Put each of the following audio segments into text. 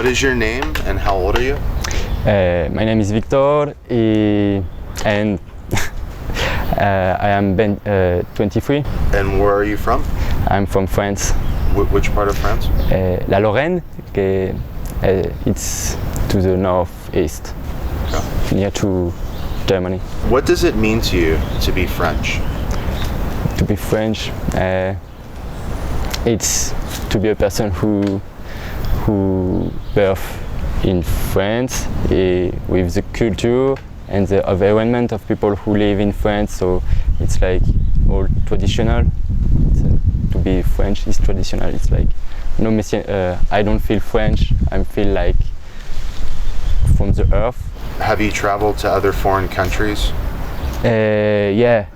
What is your name and how old are you? My name is Victor and I am 23. And where are you from? I'm from France. Which part of France? La Lorraine, it's to the northeast, Okay. near to Germany. What does it mean to you to be French? To be French, it's to be a person who birth in France with the culture and the environment of people who live in France. So it's like all traditional. To be French is traditional. It's like no I don't feel French. I feel like from the earth. Have you traveled to other foreign countries? Yeah,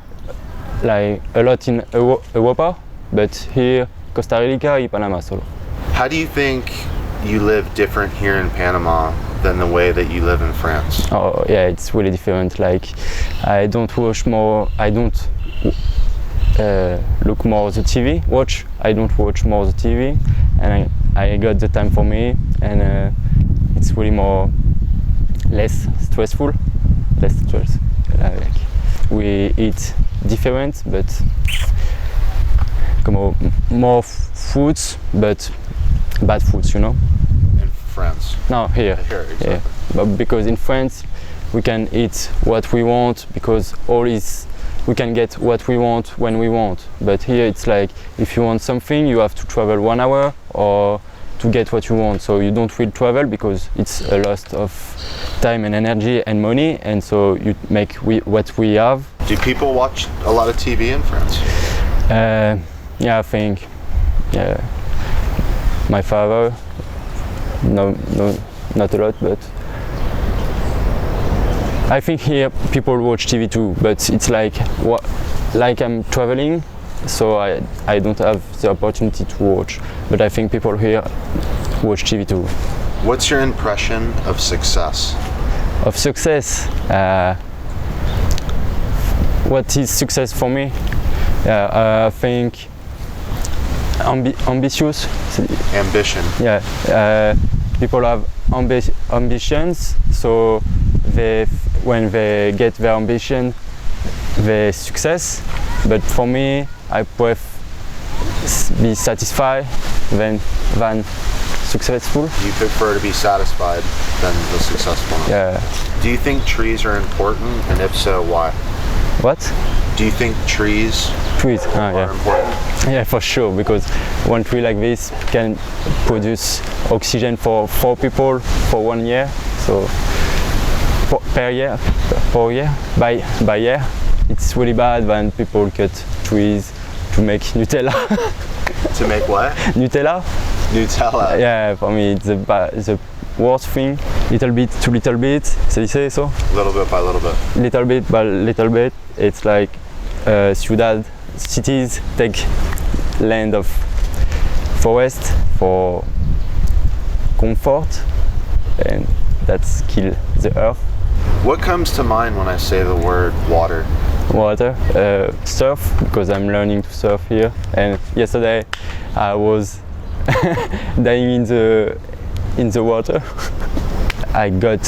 like a lot in Europa, but here Costa Rica and Panama solo. How do you think you live different here in Panama than the way that you live in France? Oh yeah, it's really different. Like I don't watch more. I don't look more the TV. I don't watch more the TV, and I got the time for me, and it's really more less stressful, less stress. Like we eat different, but more foods, but bad foods, you know. In France? No, here. Here, exactly. Yeah. But because in France we can eat what we want, because we can get what we want when we want. But here it's like if you want something, you have to travel 1 hour or to get what you want. So you don't really travel because it's a loss of time and energy and money, and so you make what we have. Do people watch a lot of TV in France? Yeah, I think. Yeah. My father, no, not a lot, but I think here people watch TV too. But it's like I'm traveling, so I don't have the opportunity to watch. But I think people here watch TV too. What's your impression of success? Of success, what is success for me? I think ambitious. Ambition. Yeah, people have ambitions, so when they get their ambition, they success. But for me, I prefer be satisfied than successful. You prefer to be satisfied than the successful. Yeah. Do you think trees are important, and if so, why? What? Do you think trees are yeah. important? Yeah, for sure, because one tree like this can produce oxygen for 4 people for 1 year. So per year, by year, it's really bad when people cut trees to make Nutella. To make what? Nutella. Nutella. Yeah, for me it's the worst thing. Little bit to little bit, ça dit so? Little bit by little bit. Little bit by little bit. It's like cities take land of forest for comfort, and that's kill the earth. What comes to mind when I say the word water? Water, surf, because I'm learning to surf here, and yesterday I was dying in the water. I got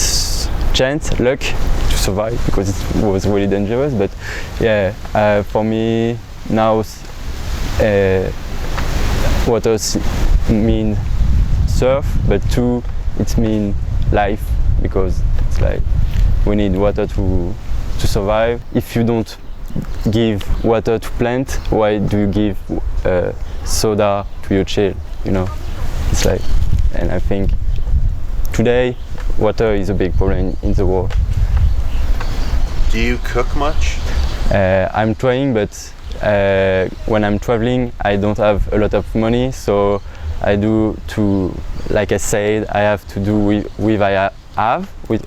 luck to survive because it was really dangerous, but yeah, for me now water mean surf, but too it mean life, because it's like we need water to survive. If you don't give water to plant, why do you give soda to your child? You know, it's like, and I think today water is a big problem in the world. Do you cook much? I'm trying, but when I'm traveling, I don't have a lot of money, so I do like I said, I have to do with I have. Which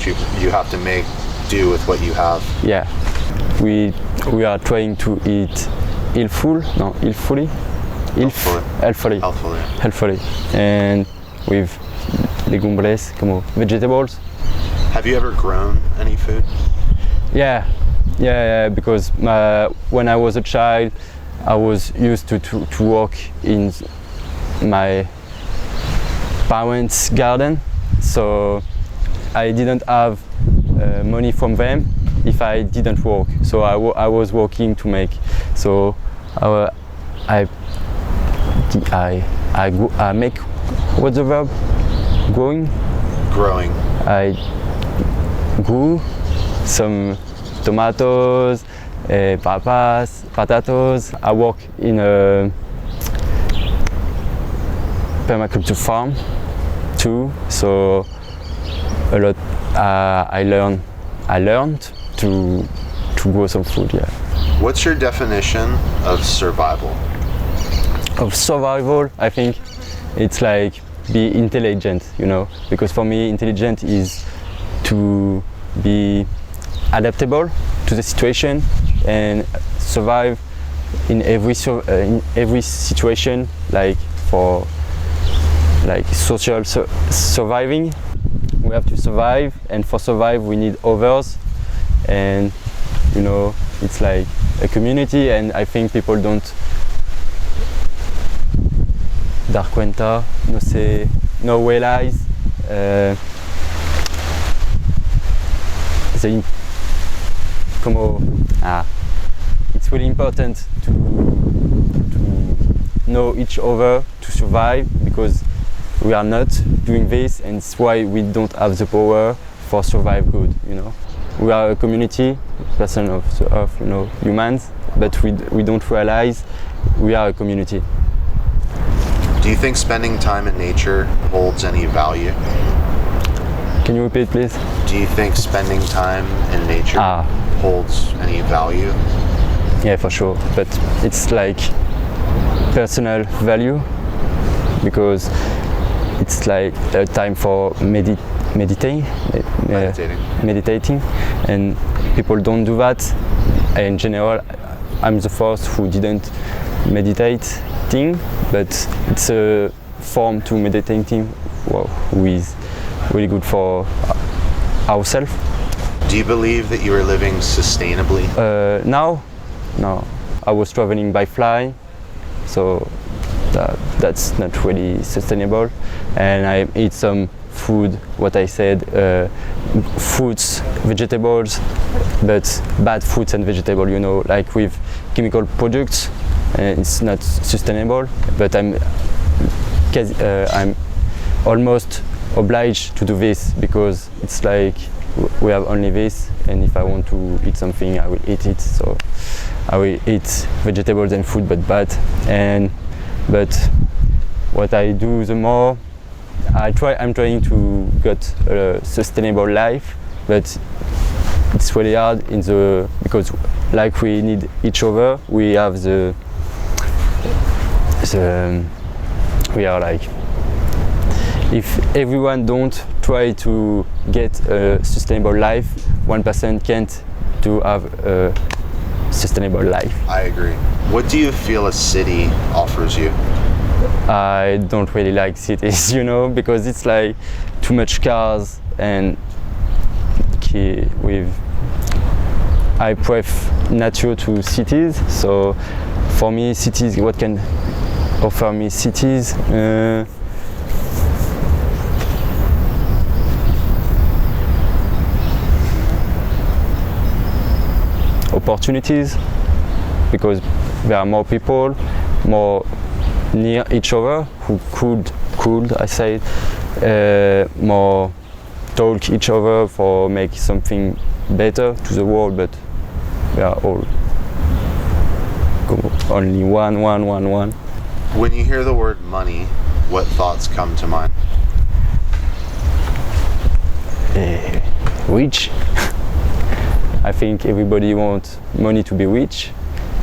you have to make do with what you have. Yeah, we are trying to eat healthfully, and with legumbres, como vegetables. Have you ever grown any food? Yeah, because when I was a child, I was used to work in my parents' garden, so I didn't have money from them if I didn't work. So I was working to make. So I make, what's the verb? Growing. I grew some tomatoes, papas, potatoes. I work in a permaculture farm too. So a lot. I learned to grow some food. Yeah. What's your definition of survival? Of survival, I think it's like be intelligent, you know, because for me intelligent is to be adaptable to the situation and survive in every situation, like for social surviving. We have to survive, and for survive we need others, and you know, it's like a community, and I think people don't dar cuenta, no realize it's really important to know each other to survive, because we are not doing this, and it's why we don't have the power for survive good, you know. We are a community, person of the earth, you know, humans, but we don't realize we are a community. Do you think spending time in nature holds any value? Can you repeat, please? Do you think spending time in nature holds any value? Yeah, for sure, but it's like personal value, because it's like a time for meditating, and people don't do that. In general, I'm the first who didn't meditate, but it's a form to meditating, who is really good for ourselves. Do you believe that you are living sustainably? No. I was traveling by fly, so that's not really sustainable. And I eat some food, what I said, fruits, vegetables, but bad fruits and vegetables, you know, like with chemical products. It's not sustainable, but I'm almost obliged to do this, because it's like we have only this, and if I want to eat something, I will eat it. So I will eat vegetables and food, but bad. But what I do the more, I'm trying to get a sustainable life, but it's really hard because like we need each other. We have we are like, if everyone don't try to get a sustainable life, one person can't have a sustainable life. I agree. What do you feel a city offers you? I don't really like cities, you know, because it's like too much cars, and I prefer nature to cities. So for me, cities, what can offer me cities? Opportunities, because there are more people, more near each other, who could I say, more talk each other for make something better to the world, but we are all only one. When you hear the word money, what thoughts come to mind? Rich. I think everybody wants money to be rich,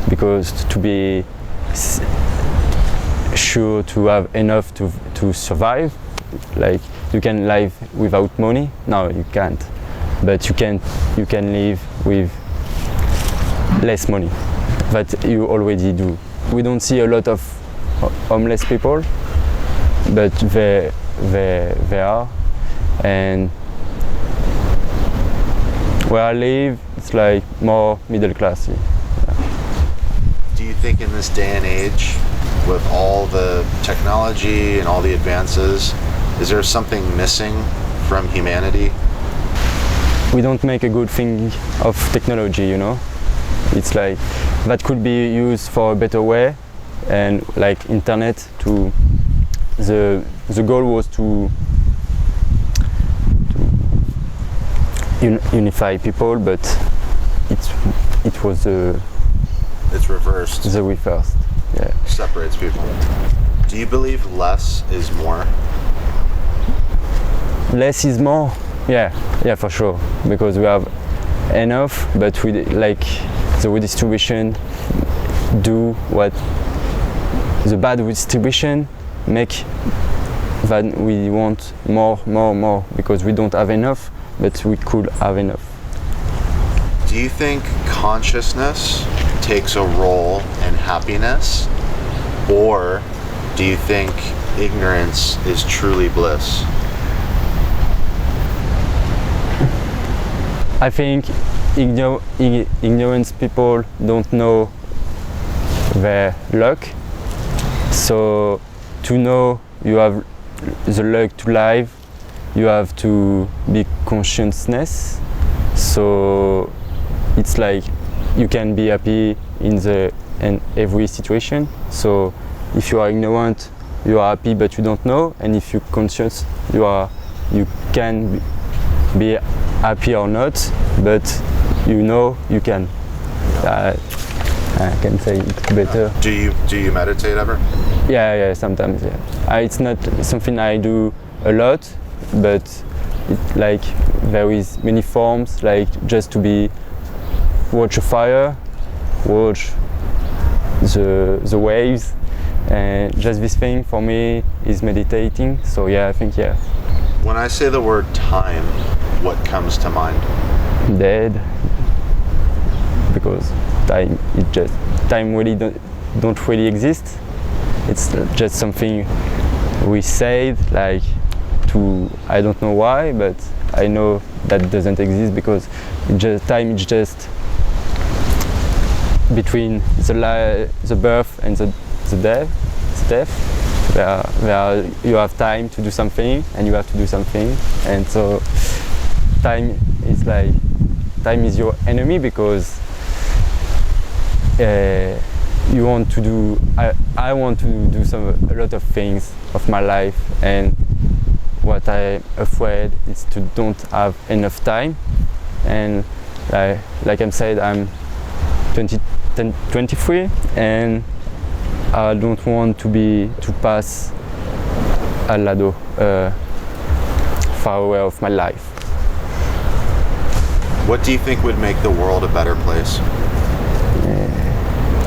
because to be sure to have enough to survive. Like, you can live without money? No, you can't. But you can live with less money. But you already do. We don't see a lot of homeless people, but there are. And where I live, it's like more middle class. Yeah. Do you think in this day and age, with all the technology and all the advances, Is there something missing from humanity? We don't make a good thing of technology, you know. It's like that could be used for a better way, and like internet to the goal was to unify people, but it was It's reversed. the way first. Yeah. Separates people. Do you believe less is more? Less is more. Yeah, for sure. Because we have enough, but we like the redistribution. Do what the bad redistribution make that we want more because we don't have enough, but we could have enough. Do you think consciousness takes a role in happiness, or do you think ignorance is truly bliss? I think ignorance people don't know their luck. So to know you have the luck to live, you have to be consciousness. So it's like you can be happy in every situation. So if you are ignorant, you are happy but you don't know, and if you're conscious, you can be happy or not, but you know you can. I can say it better. Do you meditate ever? Yeah, sometimes. Yeah, it's not something I do a lot, but like there is many forms, like just to watch a fire, watch the waves, and just this thing for me is meditating. So yeah, I think yeah. When I say the word time, what comes to mind? Dead, because time really don't really exist. It's just something we say like to, I don't know why, but I know that doesn't exist because time is just between the birth and the death. Where you have time to do something and you have to do something, and so time is your enemy because you want to do. I want to do a lot of things of my life, and what I'm afraid is to don't have enough time. And like I said, I'm 23, and I don't want to pass al lado, far away of my life. What do you think would make the world a better place?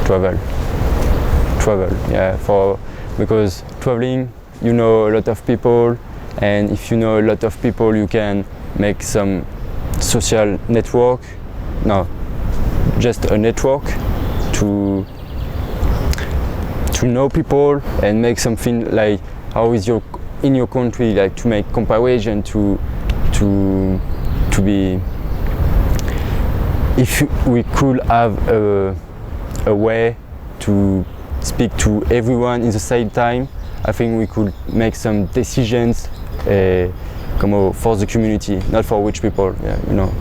Travel, yeah, because traveling, you know a lot of people, and if you know a lot of people, you can make some social network. No, just a network to know people and make something like how is in your country, like to make comparison to be, if we could have a way to speak to everyone in the same time, I think we could make some decisions for the community, not for rich people, yeah, you know,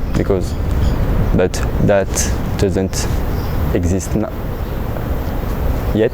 but that doesn't exist yet.